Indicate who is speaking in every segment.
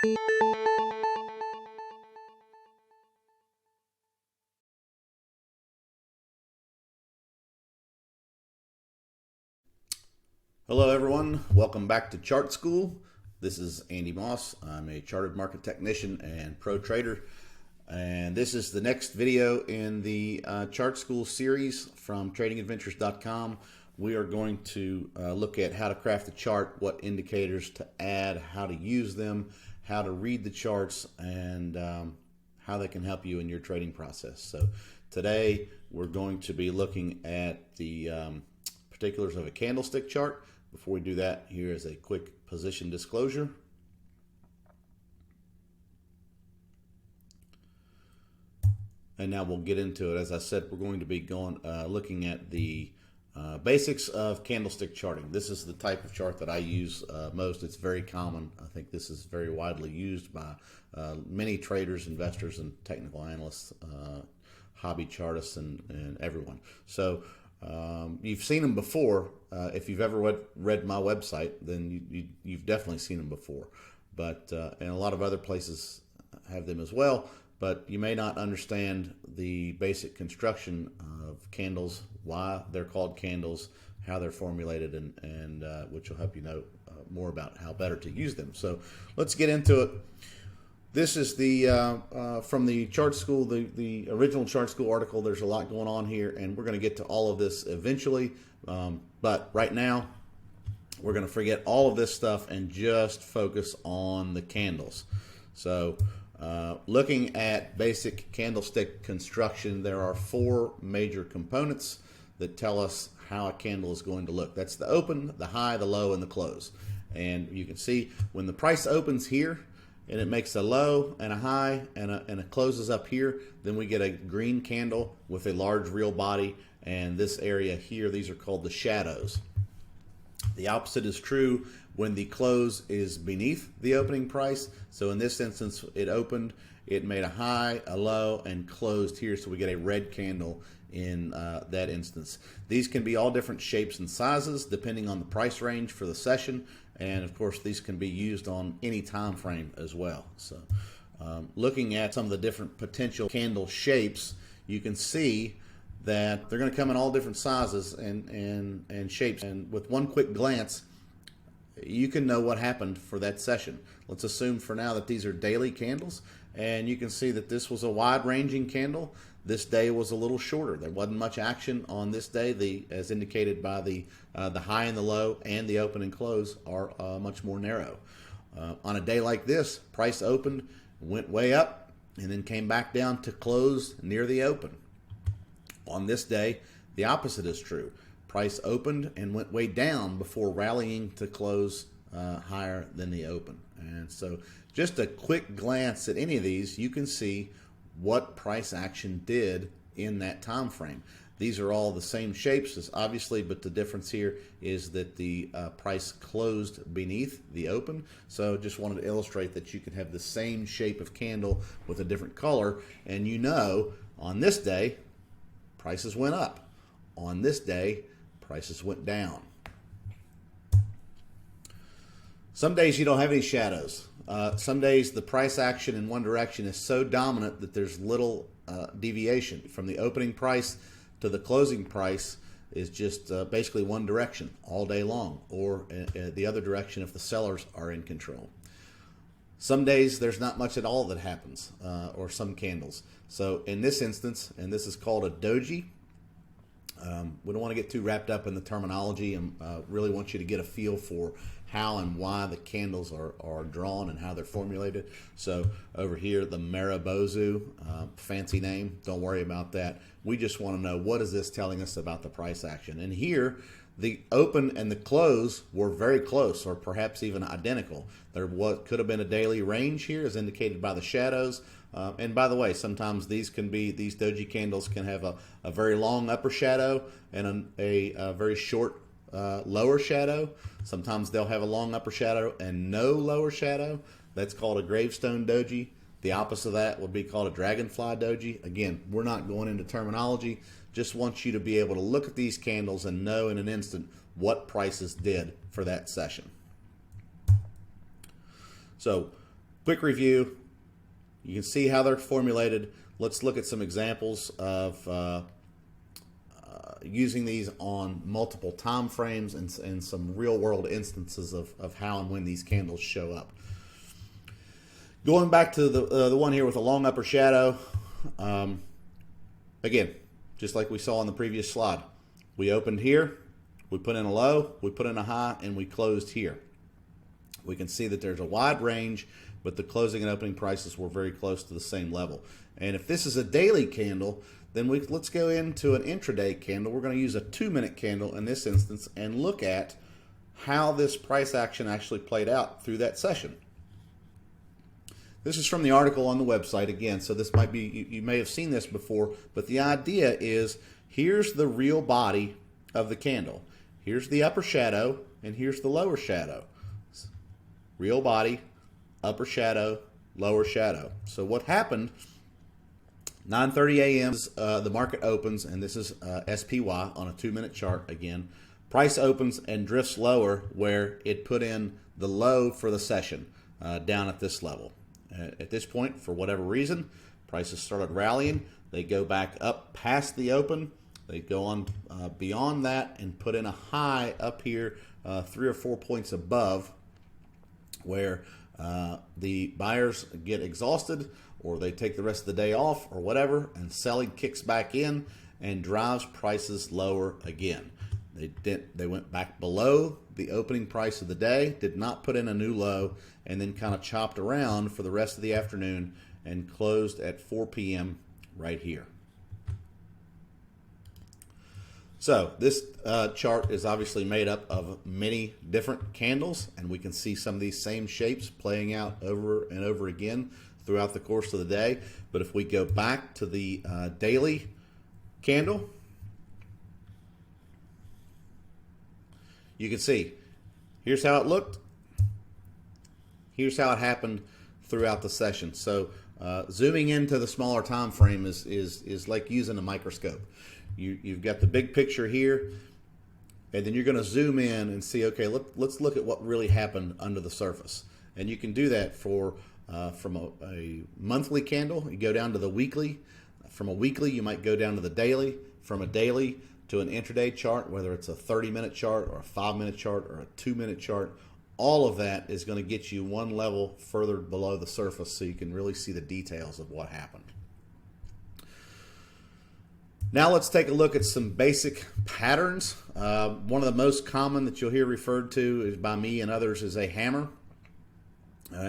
Speaker 1: Hello everyone, welcome back to Chart School. This is Andy Moss. I'm a chartered market technician and pro trader, and this is the next video in the Chart School series from tradingadventures.com. We are going to look at how to craft a chart, what indicators to add, how to use them, how to read the charts, and how they can help you in your trading process. So today we're going to be looking at the particulars of a candlestick chart. Before we do that, here is a quick position disclosure. And now we'll get into it. As I said, we're going to be looking at the basics of candlestick charting. This is the type of chart that I use most. It's very common. I think this is very widely used by many traders, investors, and technical analysts, hobby chartists, and everyone. So you've seen them before. If you've ever read my website, then you've definitely seen them before. But and a lot of other places have them as well. But you may not understand the basic construction of candles, why they're called candles, how they're formulated, and which will help you know more about how better to use them. So let's get into it. This is the from the Chart School, the original Chart School article. There's a lot going on here, and we're going to get to all of this eventually. But right now, we're going to forget all of this stuff and just focus on the candles. So looking at basic candlestick construction, there are four major components that tell us how a candle is going to look. That's the open, the high, the low, and the close. And you can see when the price opens here, and it makes a low and a high and it closes up here, then we get a green candle with a large real body, and this area here, these are called the shadows. The opposite is true when the close is beneath the opening price. So in this instance, it opened, it made a high, a low, and closed here, so we get a red candle in that instance. These can be all different shapes and sizes depending on the price range for the session, and of course these can be used on any time frame as well. So looking at some of the different potential candle shapes, you can see that they're going to come in all different sizes and shapes, and with one quick glance you can know what happened for that session. Let's assume for now that these are daily candles, and you can see that this was a wide-ranging candle. This day was a little shorter. There wasn't much action on this day, as indicated by the high and the low, and the open and close are much more narrow. On a day like this, price opened, went way up, and then came back down to close near the open. On this day, the opposite is true. Price opened and went way down before rallying to close higher than the open. And so just a quick glance at any of these, you can see what price action did in that time frame. These are all the same shapes, as obviously, but the difference here is that the price closed beneath the open. So just wanted to illustrate that you can have the same shape of candle with a different color, and you know on this day prices went up. On this day prices went down. Some days you don't have any shadows. Some days the price action in one direction is so dominant that there's little deviation. From the opening price to the closing price is just basically one direction all day long, or the other direction if the sellers are in control. Some days there's not much at all that happens, or some candles. So in this instance, and this is called a doji, we don't want to get too wrapped up in the terminology, and really want you to get a feel for how and why the candles are drawn and how they're formulated. So over here, the Maribozu, fancy name, don't worry about that. We just want to know, what is this telling us about the price action? And here, the open and the close were very close, or perhaps even identical. There could have been a daily range here, as indicated by the shadows. And by the way, sometimes these doji candles can have a very long upper shadow and a very short lower shadow. Sometimes they'll have a long upper shadow and no lower shadow. That's called a gravestone doji. The opposite of that would be called a dragonfly doji. Again, we're not going into terminology. Just want you to be able to look at these candles and know in an instant what prices did for that session. So quick review. You can see how they're formulated. Let's look at some examples of using these on multiple time frames and some real world instances of how and when these candles show up. Going back to the one here with a long upper shadow, again, just like we saw on the previous slide, we opened here, we put in a low, we put in a high, and we closed here. We can see that there's a wide range, but the closing and opening prices were very close to the same level. And if this is a daily candle, then let's go into an intraday candle. We're going to use a 2-minute candle in this instance and look at how this price action actually played out through that session. This is from the article on the website again, so this might be, you may have seen this before, but the idea is here's the real body of the candle. Here's the upper shadow, and here's the lower shadow. Real body, upper shadow, lower shadow. So what happened, 9:30 a.m. The market opens, and this is SPY on a 2-minute chart again. Price opens and drifts lower where it put in the low for the session down at this level. At this point, for whatever reason, prices started rallying. They go back up past the open. They go on beyond that and put in a high up here 3 or 4 points above where the buyers get exhausted, or they take the rest of the day off or whatever, and selling kicks back in and drives prices lower again. They went back below the opening price of the day, did not put in a new low, and then kind of chopped around for the rest of the afternoon and closed at 4 p.m. right here. So this chart is obviously made up of many different candles, and we can see some of these same shapes playing out over and over again throughout the course of the day. But if we go back to the daily candle, you can see here's how it looked, here's how it happened throughout the session. So zooming into the smaller time frame is like using a microscope. You've got the big picture here, and then you're going to zoom in and see, okay, let's look at what really happened under the surface. And you can do that for from a monthly candle. You go down to the weekly. From a weekly, you might go down to the daily. From a daily to an intraday chart, whether it's a 30-minute chart or a 5-minute chart or a 2-minute chart, all of that is going to get you one level further below the surface so you can really see the details of what happened. Now let's take a look at some basic patterns. One of the most common that you'll hear referred to is by me and others is a hammer.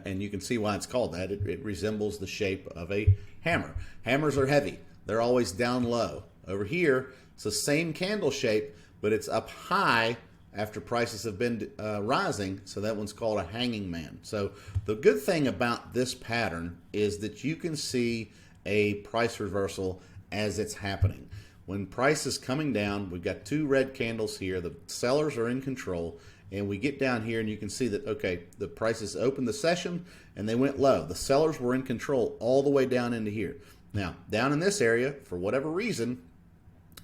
Speaker 1: And you can see why it's called that. It resembles the shape of a hammer. Hammers are heavy. They're always down low. Over here, it's the same candle shape, but it's up high after prices have been rising. So that one's called a hanging man. So the good thing about this pattern is that you can see a price reversal as it's happening. When price is coming down, we've got 2 red candles here. The sellers are in control, and we get down here and you can see that, okay, the prices opened the session and they went low. The sellers were in control all the way down into here. Now, down in this area, for whatever reason,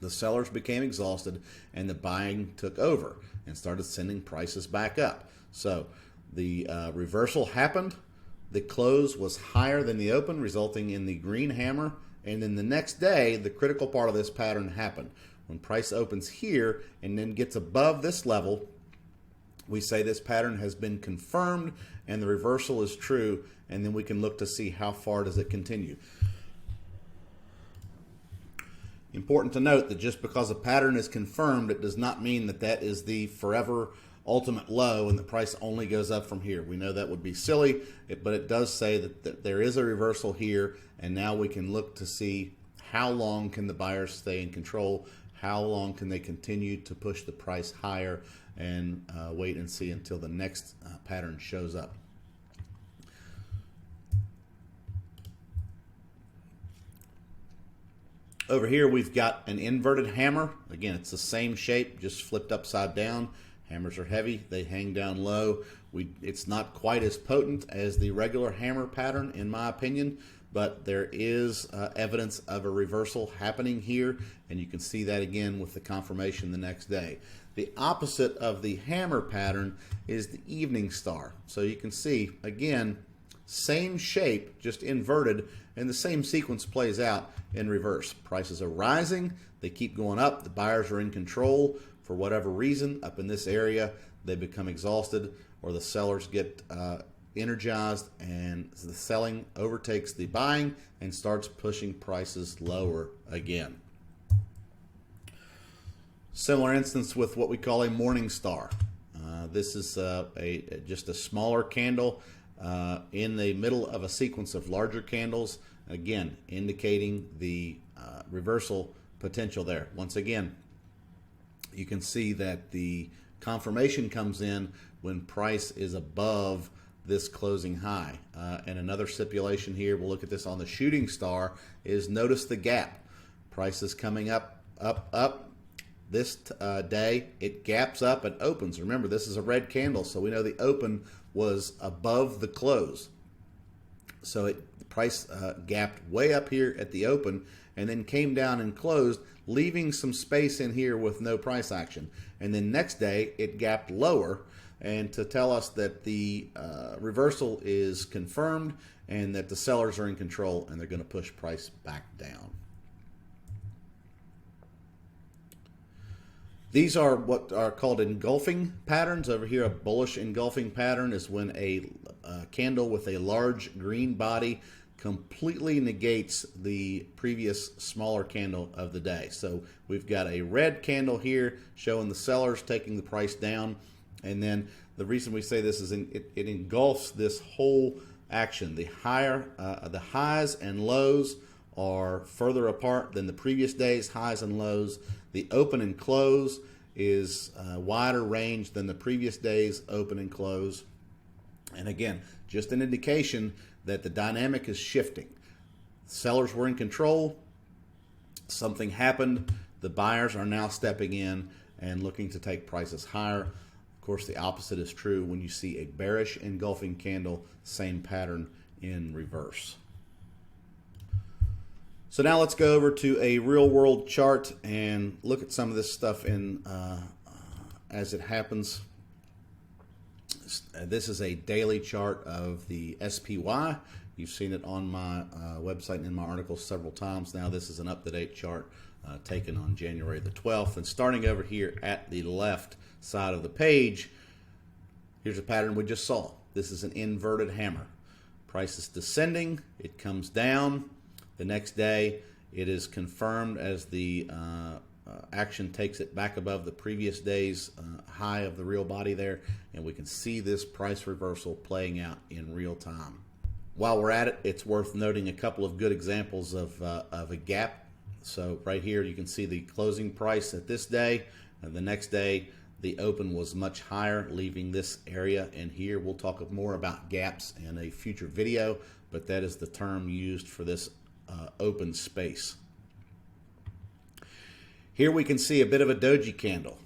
Speaker 1: the sellers became exhausted and the buying took over and started sending prices back up. So the reversal happened. The close was higher than the open, resulting in the green hammer. And then the next day, the critical part of this pattern happened. When price opens here and then gets above this level, we say this pattern has been confirmed and the reversal is true, and then we can look to see how far does it continue. Important to note that just because a pattern is confirmed, it does not mean that that is the forever ultimate low and the price only goes up from here. We know that would be silly, but it does say that there is a reversal here, and now we can look to see how long can the buyers stay in control, how long can they continue to push the price higher, and wait and see until the next pattern shows up. Over here we've got an inverted hammer. Again, it's the same shape, just flipped upside down. Hammers are heavy, they hang down low. It's not quite as potent as the regular hammer pattern in my opinion, but there is evidence of a reversal happening here, and you can see that again with the confirmation the next day. The opposite of the hammer pattern is the evening star. So you can see, again, Same shape, just inverted, and the same sequence plays out in reverse. Prices are rising, they keep going up, the buyers are in control for whatever reason. Up in this area, they become exhausted, or the sellers get energized, and the selling overtakes the buying and starts pushing prices lower again. Similar instance with what we call a morning star. This is just a smaller candle in the middle of a sequence of larger candles, again indicating the reversal potential there. Once again, you can see that the confirmation comes in when price is above this closing high. And another stipulation here, we'll look at this on the shooting star, is notice the gap. Price is coming up, up, up. This day, it gaps up and opens. Remember, this is a red candle, so we know the open was above the close. So the price gapped way up here at the open and then came down and closed, leaving some space in here with no price action. And then next day, it gapped lower, and to tell us that the reversal is confirmed and that the sellers are in control and they're going to push price back down. These are what are called engulfing patterns. Over here, a bullish engulfing pattern is when a candle with a large green body completely negates the previous smaller candle of the day. So we've got a red candle here showing the sellers taking the price down. And then the reason we say this is it engulfs this whole action. The highs and lows are further apart than the previous day's highs and lows. The open and close is wider range than the previous day's open and close. And again, just an indication that the dynamic is shifting. Sellers were in control. Something happened. The buyers are now stepping in and looking to take prices higher. Of course, the opposite is true when you see a bearish engulfing candle, same pattern in reverse. So now let's go over to a real world chart and look at some of this stuff in as it happens. This is a daily chart of the SPY. You've seen it on my website and in my articles several times now. This is an up-to-date chart taken on January the 12th. And starting over here at the left side of the page, here's a pattern we just saw. This is an inverted hammer. Price is descending. It comes down. The next day, it is confirmed as the action takes it back above the previous day's high of the real body there, and we can see this price reversal playing out in real time. While we're at it, it's worth noting a couple of good examples of a gap. So right here, you can see the closing price at this day, and the next day, the open was much higher, leaving this area. And here, we'll talk more about gaps in a future video, but that is the term used for this open space. Here we can see a bit of a doji candle.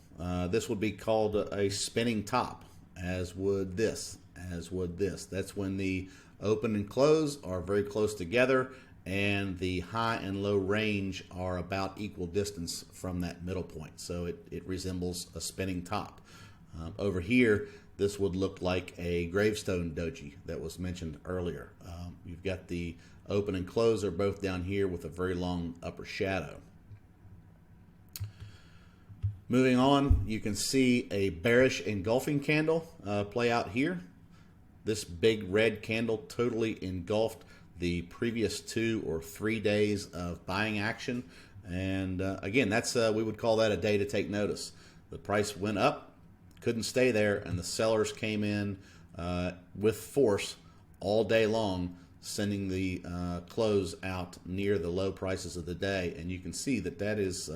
Speaker 1: This would be called a spinning top, as would this, That's when the open and close are very close together and the high and low range are about equal distance from that middle point. So it resembles a spinning top. Over here, this would look like a gravestone doji that was mentioned earlier. You've got the open and close are both down here with a very long upper shadow. Moving on, you can see a bearish engulfing candle play out here. This big red candle totally engulfed the previous 2 or 3 days of buying action. And again, that's we would call that a day to take notice. The price went up, couldn't stay there, and the sellers came in with force all day long, sending the close out near the low prices of the day. And you can see that that is,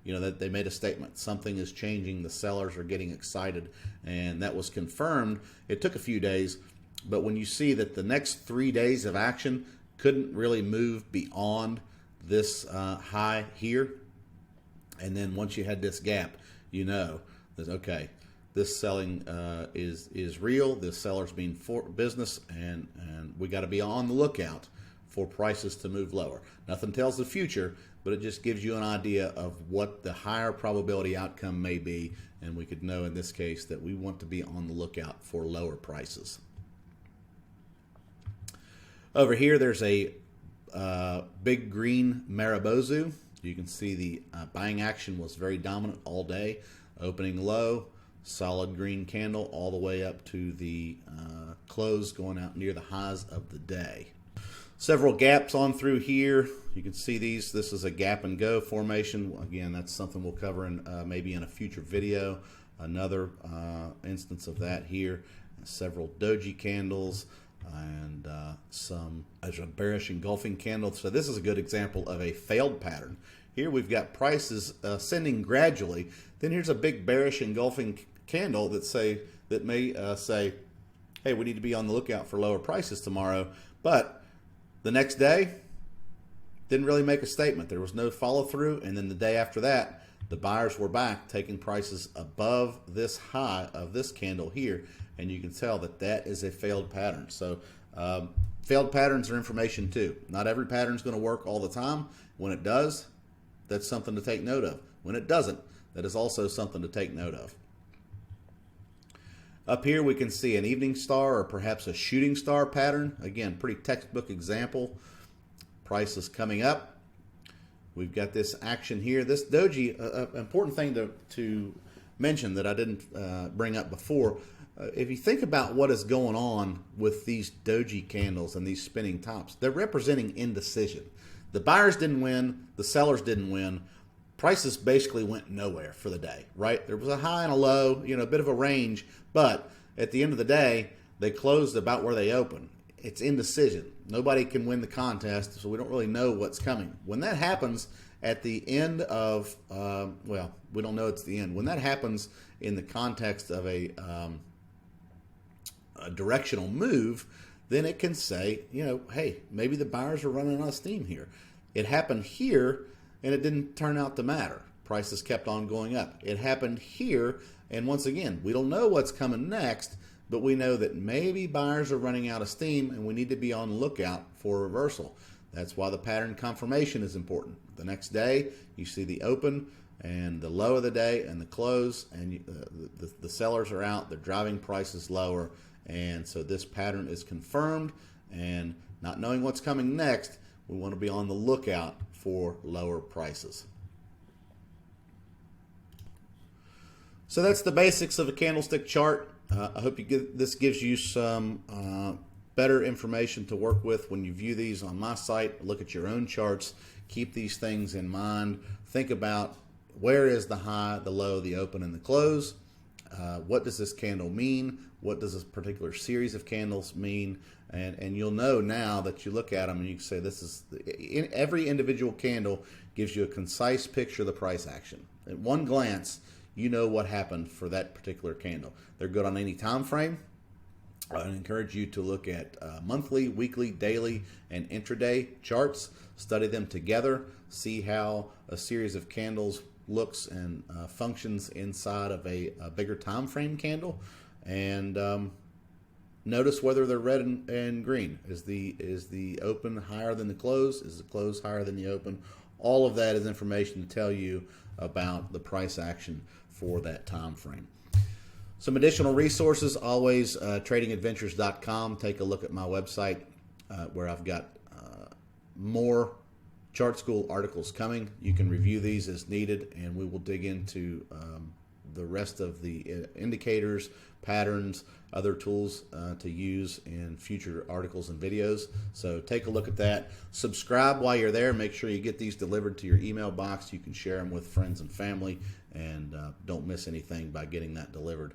Speaker 1: that they made a statement. Something is changing. The sellers are getting excited, and that was confirmed. It took a few days, but when you see that the next 3 days of action couldn't really move beyond this high here, and then once you had this gap, you know that, okay, this selling is real. This seller's being for business, and we got to be on the lookout for prices to move lower. Nothing tells the future, but it just gives you an idea of what the higher probability outcome may be, and we could know in this case that we want to be on the lookout for lower prices. Over here, there's a big green Maribozu. You can see the buying action was very dominant all day, opening low, solid green candle all the way up to the close, going out near the highs of the day. Several gaps on through here. You can see these. This is a gap and go formation. Again, that's something we'll cover in maybe in a future video. Another instance of that here. Several doji candles and some as a bearish engulfing candle. So this is a good example of a failed pattern. Here we've got prices ascending gradually. Then here's a big bearish engulfing candle that may say, hey, we need to be on the lookout for lower prices tomorrow. But the next day didn't really make a statement. There was no follow through, and then the day after that, the buyers were back taking prices above this high of this candle here, and you can tell that that is a failed pattern. So failed patterns are information too. Not every pattern is going to work all the time. When it does, that's something to take note of. When it doesn't, that is also something to take note of. Up here we can see an evening star or perhaps a shooting star pattern. Again, pretty textbook example. Price is coming up. We've got this action here. This doji, important thing to mention that I didn't bring up before. If you think about what is going on with these doji candles and these spinning tops, they're representing indecision. The buyers didn't win. The sellers didn't win. Prices basically went nowhere for the day, right? There was a high and a low, a bit of a range, but at the end of the day, they closed about where they opened. It's indecision. Nobody can win the contest, so we don't really know what's coming. When that happens at the end of, well, we don't know it's the end. When that happens in the context of a directional move, then it can say, hey, maybe the buyers are running out of steam here. It happened here, and it didn't turn out to matter. Prices kept on going up. It happened here, and once again, we don't know what's coming next, but we know that maybe buyers are running out of steam, and we need to be on the lookout for a reversal. That's why the pattern confirmation is important. The next day, you see the open and the low of the day and the close, and the sellers are out. They're driving prices lower, and so this pattern is confirmed, and not knowing what's coming next, we want to be on the lookout for lower prices. So that's the basics of a candlestick chart. I hope this gives you some better information to work with when you view these on my site. Look at your own charts. Keep these things in mind. Think about where is the high, the low, the open, and the close. What does this candle mean? What does this particular series of candles mean? And you'll know now that you look at them and you can say this is every individual candle gives you a concise picture of the price action. At one glance, you know what happened for that particular candle. They're good on any time frame. I encourage you to look at monthly, weekly, daily, and intraday charts. Study them together. See how a series of candles looks and functions inside of a bigger time frame candle, and notice whether they're red and green. Is the open higher than the close? Is the close higher than the open? All of that is information to tell you about the price action for that time frame. Some additional resources, always tradingadventures.com. Take a look at my website where I've got more chart school articles coming. You can review these as needed, and we will dig into the rest of the indicators, patterns, other tools to use in future articles and videos. So take a look at that. Subscribe while you're there. Make sure you get these delivered to your email box. You can share them with friends and family, and don't miss anything by getting that delivered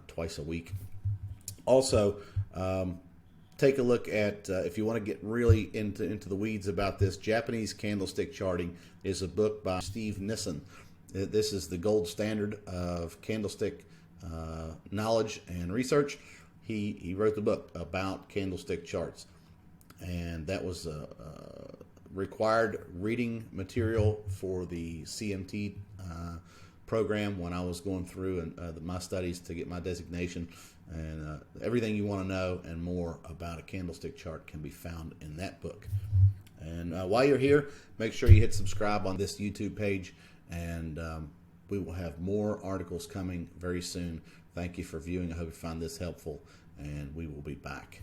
Speaker 1: twice a week. Also, take a look at, if you want to get really into the weeds about this, Japanese Candlestick Charting is a book by Steve Nissen. This is the gold standard of candlestick knowledge and research. He wrote the book about candlestick charts, and that was required reading material for the CMT program when I was going through my studies to get my designation. And everything you want to know and more about a candlestick chart can be found in that book. And while you're here, make sure you hit subscribe on this YouTube page, and we will have more articles coming very soon. Thank you for viewing. I hope you found this helpful, and we will be back.